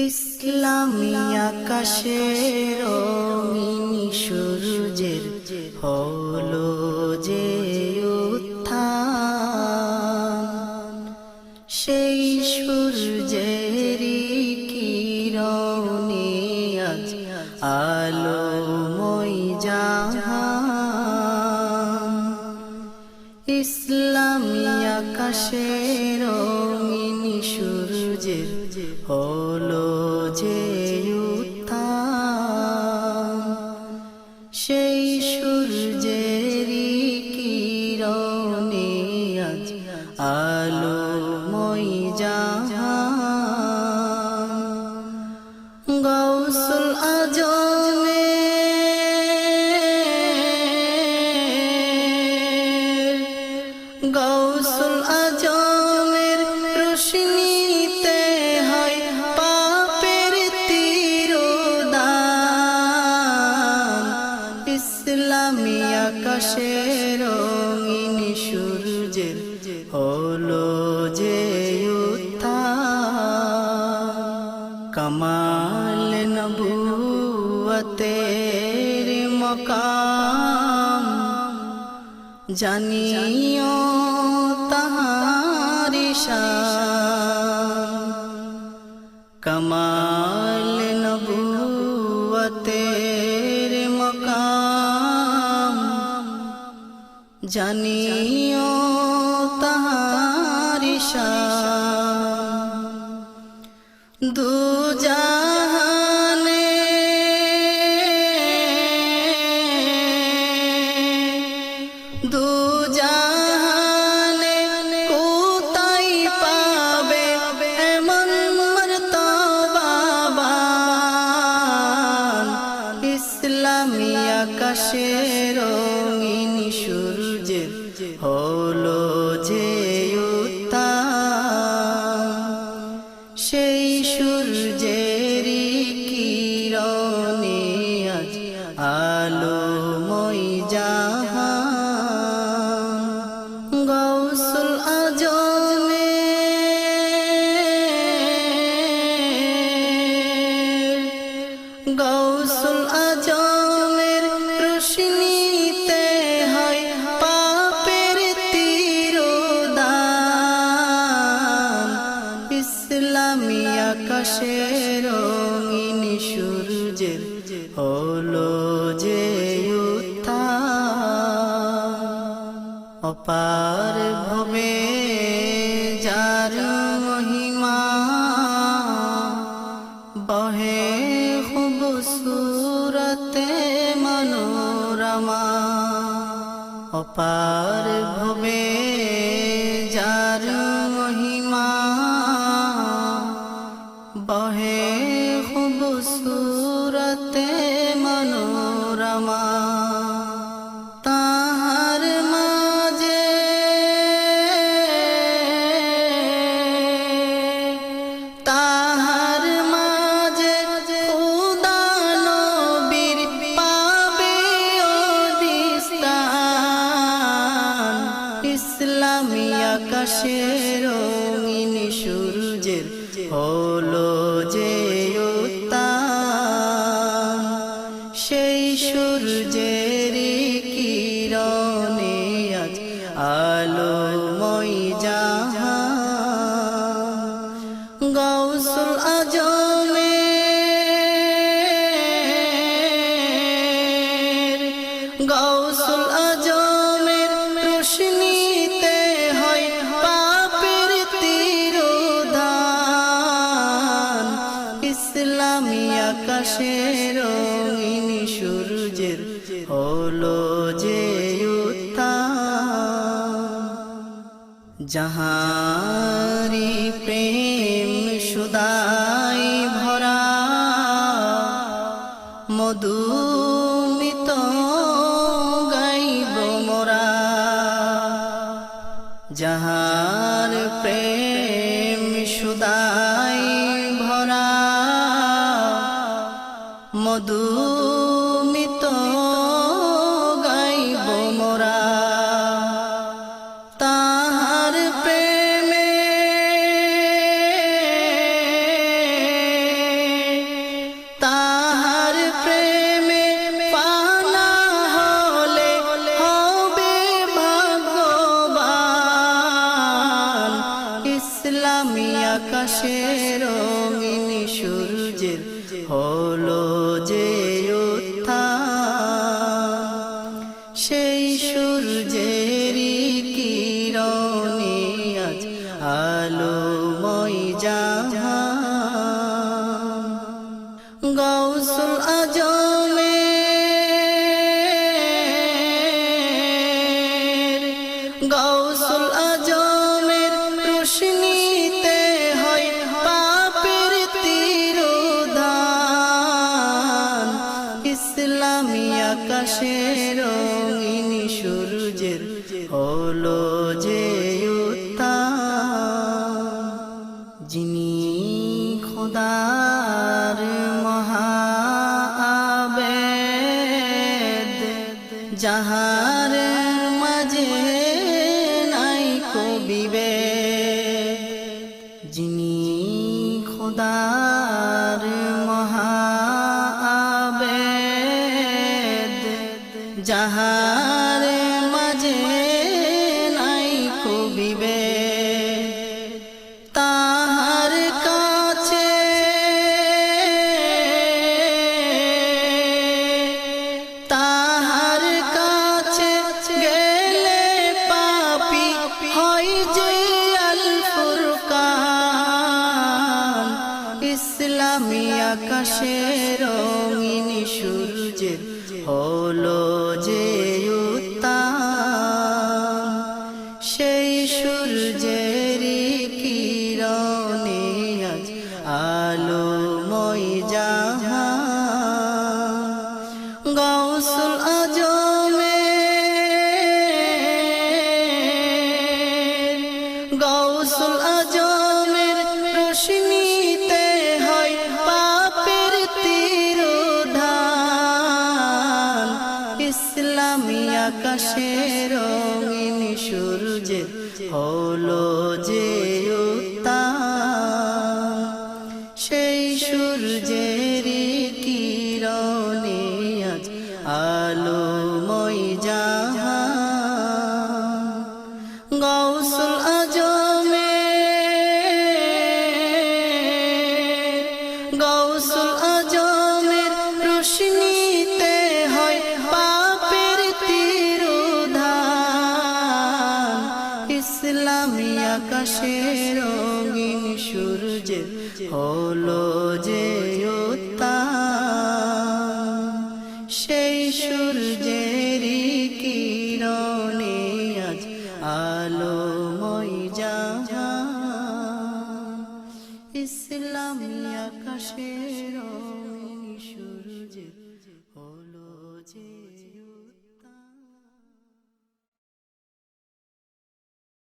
ইসলামী আকাশের রঙিন সূর্যের হলো যে উত্থান, সেই সূর্যেরই কিরণে আজ আলোময় জাহান। ইসলামী আকাশের রঙিন সূর্যের হলো যে উত্থান, সেই সূর্যেরই কিরণে আজ আলোময় জাহান। গাউসুল আজমের রোশনীতে হয় পাপের তিরোধান। ইসলামী আকাশের রঙিন সূর্যের হলো যে উত্থান। কামাল নবুয়তের মকাম জানিও তাহার শান। কামাল নবুয়তের মকাম জানিও তাহার শান। দু জাহানে কোথায় পাবে এমন মর্তবাবান। ইসলামী আকাশের রঙিন সূর্যের হলো যে উত্থান, সেই সূর্যেরই কিরণে আজ আলোময় জাহান। গাউসুল আজমের রোশনীতে হয় পাপের তিরোধান। ইসলামী আকাশের রঙিন সূর্যের হলো যে উত্থান। অপার ভবে যার মহিমা বহে খুবসুরতে মনোরমা। অপার ভবে যার মহিমা বহে খুবসুরতে মনোরমা। তাহার মাঝে খুদা নবীর পাবে অধিস্থান। ইসলামী আকাশের রঙিন সূর্যের হলো যে উত্থান, সেই সূর্যেরই কিরণে আজ আলোময় জাহান। গাউসুল আজমের রোশনীতে হয় পাপের তিরোধান। ইসলামী আকাশের রঙিন সূর্যের হলো যে উত্থান। যাহারি প্রেম সুদাই ভরা মধুমিত গাইব মোরা। যাহার প্রেম সুদাই ভরা মধুমিত গাইব মোরা। তাহার প্রেমে রঙিন সূর্যের হলো যে উত্থান, সেই সূর্যেরই কিরণে আজ আলোময় জাহান। গাউসুল আজমের রোশনীতে হয় পাপের তিরোধান, ইসলামী আকাশে রঙিন সূর্যের হলো যে উত্থান। যিনি খোদার মহাআবেদ, যাহার মাঝে নাই কো বিভেদ, যিনি খোদার মহাআবেদ, যাহার মাঝে নাই কো বিভেদ, তাহার কাছে গেলে পাপী হয় যে আল ফুরকান। ইসলামী আকাশে রঙিন সূর্যের হলো যে উত্থান, সেই সূর্যেরই কিরণে আজ আলোময় জাহান। গাউসুল আজমের রোশনীতে হয় পাপের তিরোধান, ইসলামী আকাশে রঙিন সূর্যের হলো যে উত্থান, সেই সূর্যেরই কিরণে আজ আলোময় জাহান। গাউসুল আজমের রোশনীতে হয় পাপের তিরোধান, ইসলামী আকাশে রঙিন সূর্যের হলো যে উত্থান, সেই সূর্যেরই কিরণে আজ আলোময় জাহান। ইসলামী আকাশে রঙিন সূর্যের হলো যে